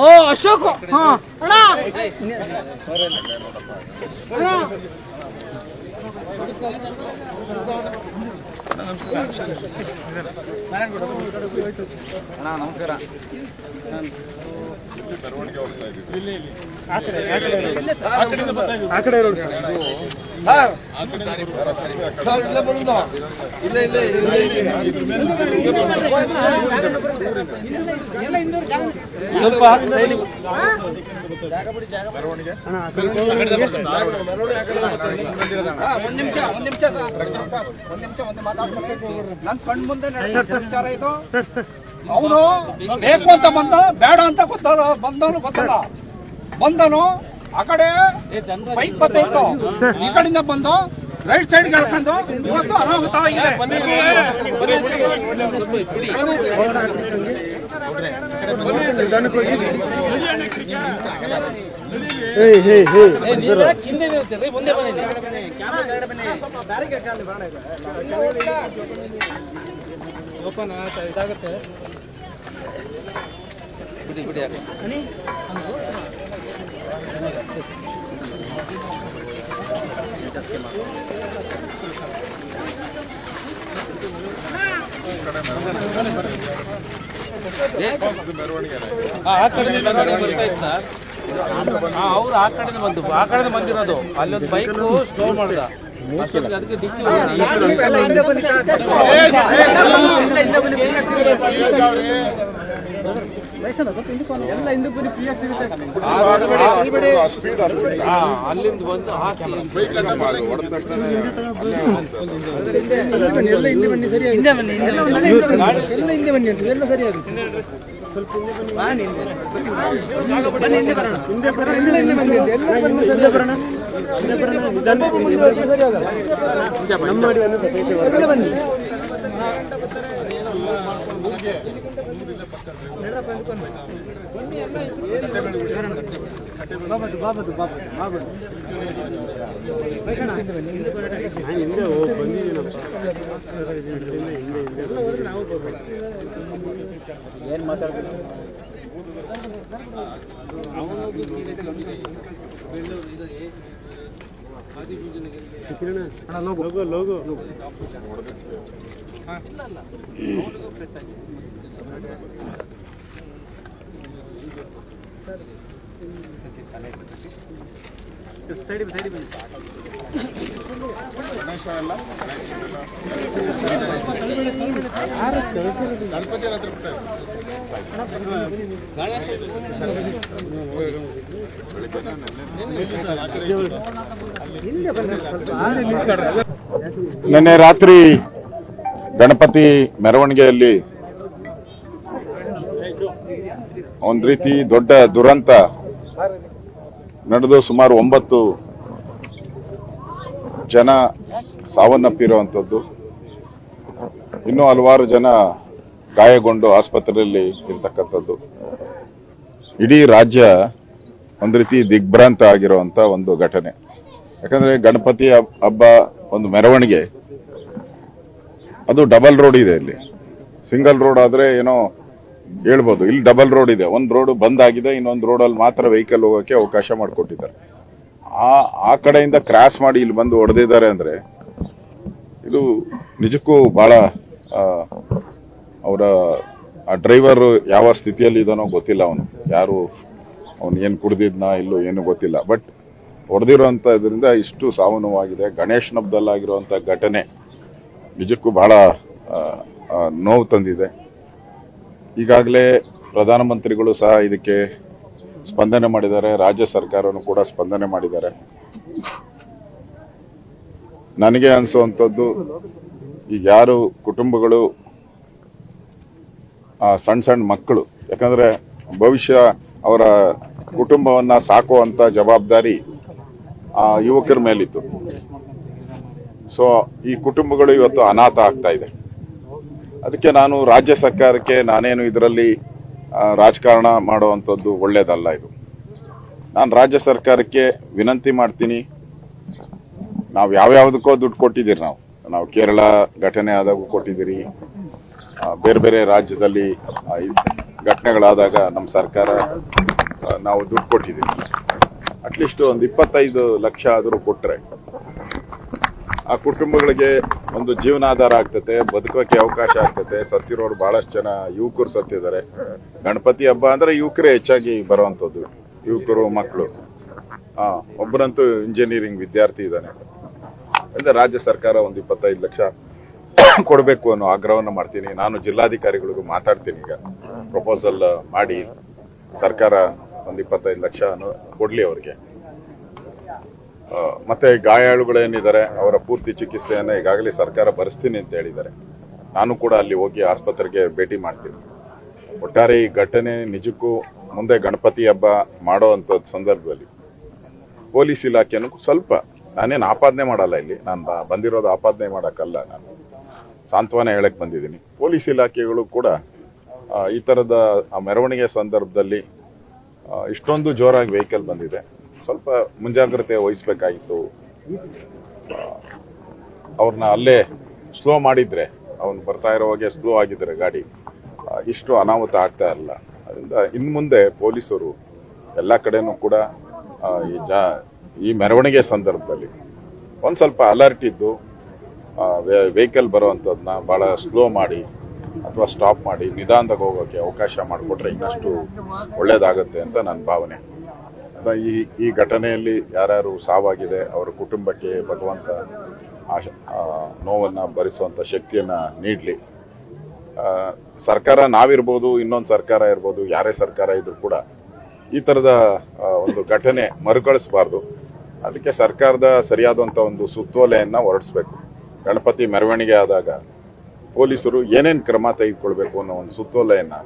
ಓ ಅಶೋಕ್ ಅಣ್ಣ ನಮಸ್ಕಾರ. ಸ್ವಲ್ಪ ನನ್ ಕಣ್ ಮುಂದೆ ವಿಚಾರ ಇದು. ಅವನು ಬೇಕು ಅಂತ ಬಂದ, ಬೇಡ ಅಂತ ಗೊತ್ತಲ್ಲ, ಬಂದನು ಆ ಕಡೆ ಬೈಕ್ ಬತ್ತೈತು, ಈ ಕಡೆಯಿಂದ ಬಂದು ರೈಟ್ ಸೈಡ್ ಹೇಳ್ಕೊಂಡು ಇವತ್ತು ಅನಾಹುತ ಆಗಿದೆ. ಮುಂದೆ ಬನ್ನಿ. ಓಪನ್ ಇದಾಗುತ್ತೆ ಬಿಡಿ ಬಿಡಿ. ಆ ಕಡೆ ಬರ್ತಾ ಇತ್ತು ಸರ್. ಅವ್ರು ಆ ಕಡೆ ಬಂದಿರೋದು. ಅಲ್ಲೊಂದು ಬೈಕ್ ಸ್ಲೋ ಮಾಡ್ದ, ಅದಕ್ಕೆ ಡಿಕ್ಕಿ ಅಲ್ಲಿಂದ ಬಂದು ಹಿಂದೆ ಬನ್ನಿ ಅಂತ ಎಲ್ಲ ಸರಿ ಆಗುತ್ತೆ. ಏನ್ ಮಾತಾಡ್ಬೇಕು ಸೈಡ್ ಬನ್ನಿ. ನಿನ್ನೆ ರಾತ್ರಿ ಗಣಪತಿ ಮೆರವಣಿಗೆಯಲ್ಲಿ ಒಂದು ರೀತಿ ದೊಡ್ಡ ದುರಂತ ನಡೆದು ಸುಮಾರು 9 ಜನ ಸಾವನ್ನಪ್ಪಿರುವಂಥದ್ದು, ಇನ್ನೂ ಹಲವಾರು ಜನ ಗಾಯಗೊಂಡು ಆಸ್ಪತ್ರೆಯಲ್ಲಿ ಇರ್ತಕ್ಕಂಥದ್ದು. ಇಡೀ ರಾಜ್ಯ ಒಂದು ರೀತಿ ದಿಗ್ಭ್ರಾಂತ ಆಗಿರುವಂತ ಒಂದು ಘಟನೆ. ಯಾಕಂದ್ರೆ ಗಣಪತಿ ಹಬ್ಬ ಒಂದು ಮೆರವಣಿಗೆ, ಅದು ಡಬಲ್ ರೋಡ್ ಇದೆ. ಇಲ್ಲಿ ಸಿಂಗಲ್ ರೋಡ್ ಆದ್ರೆ ಏನೋ ಹೇಳ್ಬೋದು, ಇಲ್ಲಿ ಡಬಲ್ ರೋಡ್ ಇದೆ. ಒಂದು ರೋಡ್ ಬಂದ್ ಆಗಿದೆ, ಇನ್ನೊಂದು ರೋಡಲ್ಲಿ ಮಾತ್ರ ವೆಹಿಕಲ್ ಹೋಗೋಕೆ ಅವಕಾಶ ಮಾಡಿಕೊಟ್ಟಿದ್ದಾರೆ. ಆ ಕಡೆಯಿಂದ ಕ್ರಾಸ್ ಮಾಡಿ ಇಲ್ಲಿ ಬಂದು ಹೊಡೆದಿದ್ದಾರೆ ಅಂದ್ರೆ ಇದು ನಿಜಕ್ಕೂ ಬಹಳ ಅವರ ಆ ಡ್ರೈವರ್ ಯಾವ ಸ್ಥಿತಿಯಲ್ಲಿ ಇದಾನೋ ಗೊತ್ತಿಲ್ಲ. ಅವನು ಏನು ಕುಡ್ದಿದ್ನಾ ಇಲ್ಲೋ ಏನು ಗೊತ್ತಿಲ್ಲ. ಬಟ್ ಹೊಡೆದಿರುವಂತದ್ರಿಂದ ಇಷ್ಟು ಸಾವು ನೋವಾಗಿದೆ. ಗಣೇಶನ ಹಬ್ಬದಲ್ಲಾಗಿರುವಂತ ಘಟನೆ ನಿಜಕ್ಕೂ ಬಹಳ ನೋವು ತಂದಿದೆ. ಈಗಾಗಲೇ ಪ್ರಧಾನಮಂತ್ರಿಗಳು ಸಹ ಇದಕ್ಕೆ ಸ್ಪಂದನೆ ಮಾಡಿದ್ದಾರೆ, ರಾಜ್ಯ ಸರ್ಕಾರನು ಕೂಡ ಸ್ಪಂದನೆ ಮಾಡಿದ್ದಾರೆ. ನನಗೆ ಅನಿಸುವಂಥದ್ದು, ಈಗ ಯಾರು ಕುಟುಂಬಗಳು ಸಣ್ಣ ಸಣ್ಣ ಮಕ್ಕಳು, ಯಾಕಂದ್ರೆ ಭವಿಷ್ಯ ಅವರ ಕುಟುಂಬವನ್ನ ಸಾಕುವಂತ ಜವಾಬ್ದಾರಿ ಆ ಯುವಕರ ಮೇಲಿತ್ತು. ಸೊ ಈ ಕುಟುಂಬಗಳು ಇವತ್ತು ಅನಾಥ ಆಗ್ತಾ ಇದೆ. ಅದಕ್ಕೆ ನಾನು ರಾಜ್ಯ ಸರ್ಕಾರಕ್ಕೆ, ನಾನೇನು ಇದರಲ್ಲಿ ರಾಜಕಾರಣ ಮಾಡುವಂಥದ್ದು ಒಳ್ಳೇದಲ್ಲ. ಇದು ನಾನು ರಾಜ್ಯ ಸರ್ಕಾರಕ್ಕೆ ವಿನಂತಿ ಮಾಡ್ತೀನಿ. ನಾವು ಯಾವ್ಯಾವುದಕ್ಕೋ ದುಡ್ಡು ಕೊಟ್ಟಿದ್ದೀರಿ. ನಾವು ಕೇರಳ ಘಟನೆ ಆದಾಗೂ ಕೊಟ್ಟಿದ್ದೀರಿ, ಬೇರೆ ಬೇರೆ ರಾಜ್ಯದಲ್ಲಿ ಘಟನೆಗಳಾದಾಗ ನಮ್ಮ ಸರ್ಕಾರ ನಾವು ದುಡ್ಡು ಕೊಟ್ಟಿದ್ದೀವಿ. ಅಟ್ಲೀಸ್ಟ್ ಒಂದು 25 ಲಕ್ಷ ಆದರೂ ಕೊಟ್ಟರೆ ಆ ಕುಟುಂಬಗಳಿಗೆ ಒಂದು ಜೀವನಾಧಾರ ಆಗ್ತದೆ, ಬದುಕೋಕೆ ಅವಕಾಶ ಆಗ್ತದೆ. ಸತ್ತಿರೋರು ಬಹಳಷ್ಟು ಜನ ಯುವಕರು ಸತ್ತಿದ್ದಾರೆ. ಗಣಪತಿ ಹಬ್ಬ ಅಂದ್ರೆ ಯುವಕರೇ ಹೆಚ್ಚಾಗಿ ಬರುವಂಥದ್ದು, ಯುವಕರು ಮಕ್ಕಳು. ಒಬ್ಬರಂತೂ ಇಂಜಿನಿಯರಿಂಗ್ ವಿದ್ಯಾರ್ಥಿ ಇದ್ದಾನೆ. ಅಂದ್ರೆ ರಾಜ್ಯ ಸರ್ಕಾರ ಒಂದು 25 ಲಕ್ಷ ಕೊಡಬೇಕು ಅನ್ನೋ ಆಗ್ರಹವನ್ನು ಮಾಡ್ತೀನಿ. ನಾನು ಜಿಲ್ಲಾಧಿಕಾರಿಗಳಿಗೂ ಮಾತಾಡ್ತೀನಿ. ಈಗ ಪ್ರಪೋಸಲ್ ಮಾಡಿ ಸರ್ಕಾರ ಒಂದು 25 ಲಕ್ಷ ಕೊಡ್ಲಿ ಅವ್ರಿಗೆ. ಮತ್ತೆ ಗಾಯಾಳುಗಳೇನಿದ್ದಾರೆ ಅವರ ಪೂರ್ತಿ ಚಿಕಿತ್ಸೆಯನ್ನು ಈಗಾಗಲೇ ಸರ್ಕಾರ ಭರಿಸ್ತೀನಿ ಅಂತ ಹೇಳಿದ್ದಾರೆ. ನಾನು ಕೂಡ ಅಲ್ಲಿ ಹೋಗಿ ಆಸ್ಪತ್ರೆಗೆ ಭೇಟಿ ಮಾಡ್ತೀನಿ. ಒಟ್ಟಾರೆ ಈ ಘಟನೆ ನಿಜಕ್ಕೂ ಮುಂದೆ ಗಣಪತಿ ಹಬ್ಬ ಮಾಡೋ ಅಂಥದ್ದು ಸಂದರ್ಭದಲ್ಲಿ ಪೊಲೀಸ್ ಇಲಾಖೆನೂ ಸ್ವಲ್ಪ, ನಾನೇನು ಆಪಾದನೆ ಮಾಡಲ್ಲ, ಇಲ್ಲಿ ನಾನು ಬಂದಿರೋದು ಆಪಾದನೆ ಮಾಡೋಕ್ಕಲ್ಲ, ನಾನು ಸಾಂತ್ವನ ಹೇಳಕ್ ಬಂದಿದ್ದೀನಿ. ಪೊಲೀಸ್ ಇಲಾಖೆಗಳು ಕೂಡ ಈ ಥರದ ಮೆರವಣಿಗೆ ಸಂದರ್ಭದಲ್ಲಿ ಇಷ್ಟೊಂದು ಜೋರಾಗಿ ವೆಹಿಕಲ್ ಬಂದಿದೆ, ಸ್ವಲ್ಪ ಮುಂಜಾಗ್ರತೆ ವಹಿಸ್ಬೇಕಾಗಿತ್ತು. ಅವ್ರನ್ನ ಅಲ್ಲೇ ಸ್ಲೋ ಮಾಡಿದ್ರೆ, ಅವ್ನು ಬರ್ತಾ ಇರೋವಾಗೆ ಸ್ಲೋ ಆಗಿದ್ರೆ ಗಾಡಿ, ಇಷ್ಟು ಅನಾಹುತ ಆಗ್ತಾ ಇರಲ್ಲ. ಅದರಿಂದ ಇನ್ನು ಮುಂದೆ ಪೊಲೀಸರು ಎಲ್ಲ ಕಡೆನೂ ಕೂಡ ಈ ಮೆರವಣಿಗೆ ಸಂದರ್ಭದಲ್ಲಿ ಒಂದು ಸ್ವಲ್ಪ ಅಲರ್ಟ್ ಇದ್ದು ವೆಹಿಕಲ್ ಬರುವಂಥದ್ದನ್ನ ಭಾಳ ಸ್ಲೋ ಮಾಡಿ ಅಥವಾ ಸ್ಟಾಪ್ ಮಾಡಿ ನಿಧಾನದಾಗ ಹೋಗೋಕ್ಕೆ ಅವಕಾಶ ಮಾಡಿಕೊಟ್ರೆ ಇನ್ನಷ್ಟು ಒಳ್ಳೇದಾಗುತ್ತೆ ಅಂತ ನನ್ನ ಭಾವನೆ. ಈ ಘಟನೆಯಲ್ಲಿ ಯಾರ್ಯಾರು ಸಾವಾಗಿದೆ ಅವರ ಕುಟುಂಬಕ್ಕೆ ಭಗವಂತ ನೋವನ್ನು ಭರಿಸುವಂಥ ಶಕ್ತಿಯನ್ನು ನೀಡಲಿ. ಸರ್ಕಾರ ನಾವಿರ್ಬೋದು, ಇನ್ನೊಂದು ಸರ್ಕಾರ ಇರ್ಬೋದು, ಯಾರೇ ಸರ್ಕಾರ ಇದ್ರೂ ಕೂಡ ಈ ಥರದ ಒಂದು ಘಟನೆ ಮರುಕಳಿಸಬಾರ್ದು. ಅದಕ್ಕೆ ಸರ್ಕಾರದ ಸರಿಯಾದಂಥ ಒಂದು ಸುತ್ತೋಲೆಯನ್ನು ಹೊರಡಿಸ್ಬೇಕು. ಗಣಪತಿ ಮೆರವಣಿಗೆ ಆದಾಗ ಪೊಲೀಸರು ಏನೇನು ಕ್ರಮ ತೆಗೆದುಕೊಳ್ಬೇಕು ಅನ್ನೋ ಒಂದು ಸುತ್ತೋಲೆಯನ್ನು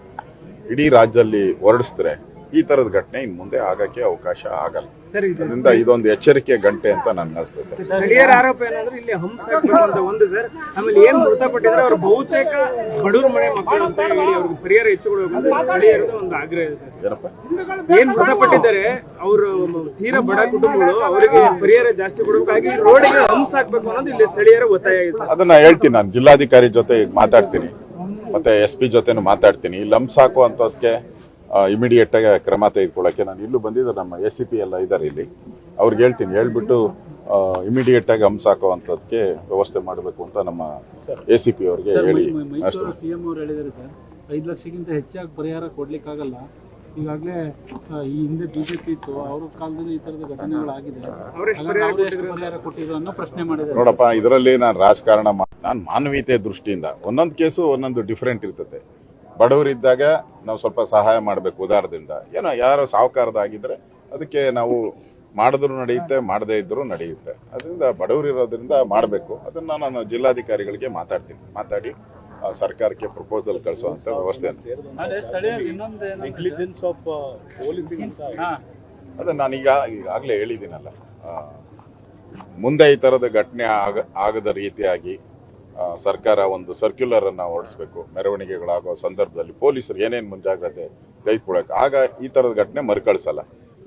ಇಡೀ ರಾಜ್ಯದಲ್ಲಿ ಹೊರಡಿಸಿದ್ರೆ ಈ ಥರದ ಘಟನೆ ಇನ್ನು ಮುಂದೆ ಆಗಕ್ಕೆ ಅವಕಾಶ ಆಗಲ್ಲ. ಅದರಿಂದ ಇದೊಂದು ಎಚ್ಚರಿಕೆ ಗಂಟೆ ಅಂತ ನನ್ಗೆ ಅನಿಸ್ತದೆ. ಸ್ಥಳೀಯರ ಆರೋಪ ಏನಂದ್ರೆ ಇಲ್ಲಿ ಹಂಸ ಒಂದು ಸರ್, ಆಮೇಲೆ ಏನ್ ಮೃತಪಟ್ಟಿದ್ರೆ ಅವ್ರು ಬಹುತೇಕ ಬಡವ್ರ ಮನೆ ಮಕ್ಕಳು ಅಂತ ಹೇಳಿ ಅವ್ರಿಗೆ ಪರಿಹಾರ ಹೆಚ್ಚು ಕೊಡಬೇಕು ಸ್ಥಳೀಯರದ ಒಂದು ಆಗ್ರಹ ಇದೆ ಸರ್. ಏನ್ ಮೃತಪಟ್ಟಿದ್ದಾರೆ ಅವರು ತೀರಾ ಬಡ ಕುಟುಂಬಗಳು, ಅವರಿಗೆ ಪರಿಹಾರ ಜಾಸ್ತಿ ಕೊಡಬೇಕಾಗಿ ರೋಡಿಗೆ ಹಂಸ ಹಾಕ್ಬೇಕು ಅನ್ನೋದು ಇಲ್ಲಿ ಸ್ಥಳೀಯರ ಒತ್ತಾಯ ಇದೆ. ಅದನ್ನ ಹೇಳ್ತೀನಿ, ನಾನು ಜಿಲ್ಲಾಧಿಕಾರಿ ಜೊತೆ ಮಾತಾಡ್ತೀನಿ, ಮತ್ತೆ SP ಜೊತೆನೂ ಮಾತಾಡ್ತೀನಿ. ಇಲ್ಲಿ ಹಂಸ ಹಾಕುವಂಥದ್ದಕ್ಕೆ ಇಮಿಡಿಯೇಟ್ ಆಗಿ ಕ್ರಮ ತೆಗೆದುಕೊಳ್ಳಕ್ಕೆ ನಾನು ಇಲ್ಲೂ ಬಂದಿದ್ದೆ, ನಮ್ಮ ACP ಎಲ್ಲ ಇದ್ದಾರೆ ಇಲ್ಲಿ, ಅವ್ರಿಗೆ ಹೇಳ್ತೀನಿ, ಹೇಳ್ಬಿಟ್ಟು ಇಮಿಡಿಯೇಟ್ ಆಗಿ ಹಂಸ ಹಾಕುವಂಥದ್ದಕ್ಕೆ ವ್ಯವಸ್ಥೆ ಮಾಡಬೇಕು ಅಂತ ನಮ್ಮ ACP ಅವ್ರಿಗೆ ಹೇಳಿ. CM ಅವರು ಹೇಳಿದ್ದಾರೆ ಸರ್, 5 ಲಕ್ಷಕ್ಕಿಂತ ಹೆಚ್ಚಾಗಿ ಪರಿಹಾರ ಕೊಡ್ಲಿಕ್ಕಾಗಲ್ಲ. ಈಗಾಗಲೇ ಈ ಹಿಂದೆ BJP ಇತ್ತು, ಅವ್ರ ಕಾಲದಲ್ಲಿ ಈ ತರದ ಘಟನೆಗಳಾಗಿದೆ, ಪರಿಹಾರ ಕೊಟ್ಟಿದ್ರು ಅನ್ನೋ ಪ್ರಶ್ನೆ ಮಾಡಿದ್ದಾರೆ. ನೋಡಪ್ಪ, ಇದರಲ್ಲಿ ನಾನು ರಾಜಕಾರಣ, ನಾನು ಮಾನವೀಯತೆ ದೃಷ್ಟಿಯಿಂದ ಒಂದೊಂದು ಕೇಸು ಒಂದೊಂದು ಡಿಫ್ರೆಂಟ್ ಇರ್ತದೆ. ಬಡವರಿದ್ದಾಗ ನಾವು ಸ್ವಲ್ಪ ಸಹಾಯ ಮಾಡಬೇಕು. ಉದಾಹರಣದಿಂದ ಏನೋ ಯಾರು ಸಾಹುಕಾರದಾಗಿದ್ರೆ ಅದಕ್ಕೆ ನಾವು ಮಾಡಿದ್ರು ನಡೆಯುತ್ತೆ, ಮಾಡದೇ ಇದ್ರೂ ನಡೆಯುತ್ತೆ. ಅದರಿಂದ ಬಡವರಿರೋದ್ರಿಂದ ಮಾಡಬೇಕು. ಅದನ್ನ ನಾನು ಜಿಲ್ಲಾಧಿಕಾರಿಗಳಿಗೆ ಮಾತಾಡಿ ಸರ್ಕಾರಕ್ಕೆ ಪ್ರಪೋಸಲ್ ಕಳಿಸುವಂತ ವ್ಯವಸ್ಥೆ. ಅದನ್ನ ನಾನು ಈಗಾಗಲೇ ಹೇಳಿದ್ದೀನಲ್ಲ, ಮುಂದೆ ಈ ಥರದ ಘಟನೆ ಆಗದ ರೀತಿಯಾಗಿ ಸರ್ಕಾರ ಒಂದು ಸರ್ಕ್ಯುಲರ್ ಅನ್ನ ಹೊರಡಿಸಬೇಕು. ಮೆರವಣಿಗೆಗಳಾಗೋ ಸಂದರ್ಭದಲ್ಲಿ ಪೊಲೀಸರು ಏನೇನು ಮುಂಜಾಗ್ರತೆ ತೆಗೆದುಕೊಳ್ಳಕ್ಕೆ, ಆಗ ಈ ಥರದ ಘಟನೆ ಮರುಕಳಿಸಲ್ಲ.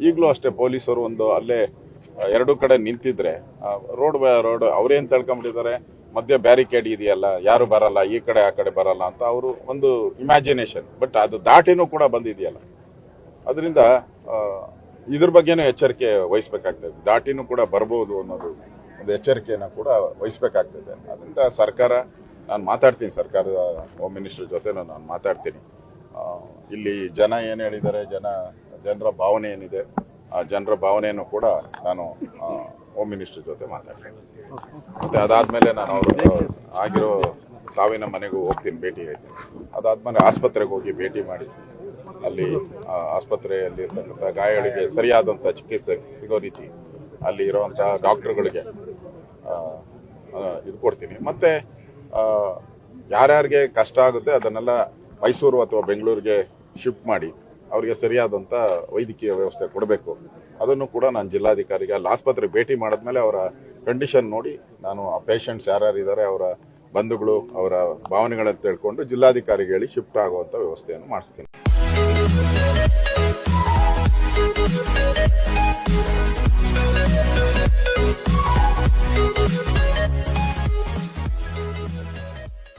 ಈಗಲೂ ಅಷ್ಟೇ ಪೊಲೀಸರು ಒಂದು ಅಲ್ಲೇ 2 ಕಡೆ ನಿಂತಿದ್ರೆ ರೋಡ್ ಅವ್ರೇನ್ ತಿಳ್ಕೊಂಡ್ಬಿಟ್ಟಿದ್ದಾರೆ, ಮಧ್ಯೆ ಬ್ಯಾರಿಕೇಡ್ ಇದೆಯಲ್ಲ, ಯಾರು ಬರಲ್ಲ, ಈ ಕಡೆ ಆ ಕಡೆ ಬರಲ್ಲ ಅಂತ ಅವರು ಒಂದು ಇಮ್ಯಾಜಿನೇಷನ್. ಬಟ್ ಅದು ದಾಟಿನೂ ಕೂಡ ಬಂದಿದೆಯಲ್ಲ, ಅದರಿಂದ ಇದ್ರ ಬಗ್ಗೆನೂ ಎಚ್ಚರಿಕೆ ವಹಿಸ್ಬೇಕಾಗ್ತದೆ. ದಾಟಿನೂ ಕೂಡ ಬರ್ಬೋದು ಅನ್ನೋದು ಒಂದು ಎಚ್ಚರಿಕೆಯನ್ನು ಕೂಡ ವಹಿಸ್ಬೇಕಾಗ್ತದೆ. ಅದರಿಂದ ಸರ್ಕಾರ, ನಾನು ಮಾತಾಡ್ತೀನಿ, ಸರ್ಕಾರದ ಹೋಮ್ ಮಿನಿಸ್ಟರ್ ಜೊತೆ ನಾನು ಮಾತಾಡ್ತೀನಿ. ಇಲ್ಲಿ ಜನ ಏನು ಹೇಳಿದ್ದಾರೆ, ಜನರ ಭಾವನೆ ಏನಿದೆ, ಆ ಜನರ ಭಾವನೆಯನ್ನು ಕೂಡ ನಾನು ಹೋಮ್ ಮಿನಿಸ್ಟರ್ ಜೊತೆ ಮಾತಾಡ್ತೀನಿ. ಮತ್ತೆ ಅದಾದ್ಮೇಲೆ ನಾನು ಅವರು ಆಗಿರೋ ಸಾವಿನ ಮನೆಗೂ ಹೋಗ್ತೀನಿ, ಭೇಟಿ ಆಯ್ತೀನಿ. ಅದಾದ್ಮೇಲೆ ಆಸ್ಪತ್ರೆಗೆ ಹೋಗಿ ಭೇಟಿ ಮಾಡಿ ಅಲ್ಲಿ ಆಸ್ಪತ್ರೆಯಲ್ಲಿ ಇರ್ತಕ್ಕಂಥ ಗಾಯಗಳಿಗೆ ಸರಿಯಾದಂಥ ಚಿಕಿತ್ಸೆ ಸಿಗೋ ರೀತಿ ಅಲ್ಲಿ ಇರುವಂತಹ ಡಾಕ್ಟರ್ಗಳಿಗೆ ಇದು ಕೊಡ್ತೀನಿ. ಮತ್ತೆ ಯಾರ್ಯಾರಿಗೆ ಕಷ್ಟ ಆಗುತ್ತೆ ಅದನ್ನೆಲ್ಲ ಮೈಸೂರು ಅಥವಾ ಬೆಂಗಳೂರಿಗೆ ಶಿಫ್ಟ್ ಮಾಡಿ ಅವರಿಗೆ ಸರಿಯಾದಂಥ ವೈದ್ಯಕೀಯ ವ್ಯವಸ್ಥೆ ಕೊಡಬೇಕು. ಅದನ್ನು ಕೂಡ ನಾನು ಜಿಲ್ಲಾಧಿಕಾರಿಗೆ ಅಲ್ಲಿ ಆಸ್ಪತ್ರೆಗೆ ಭೇಟಿ ಮಾಡಿದ್ಮೇಲೆ ಅವರ ಕಂಡೀಷನ್ ನೋಡಿ ನಾನು ಆ ಪೇಷಂಟ್ಸ್ ಯಾರ್ಯಾರಿದ್ದಾರೆ ಅವರ ಬಂಧುಗಳು ಅವರ ಭಾವನೆಗಳನ್ನು ತಿಳ್ಕೊಂಡು ಜಿಲ್ಲಾಧಿಕಾರಿಗೆ ಹೇಳಿ ಶಿಫ್ಟ್ ಆಗುವಂಥ ವ್ಯವಸ್ಥೆಯನ್ನು ಮಾಡಿಸ್ತೀನಿ.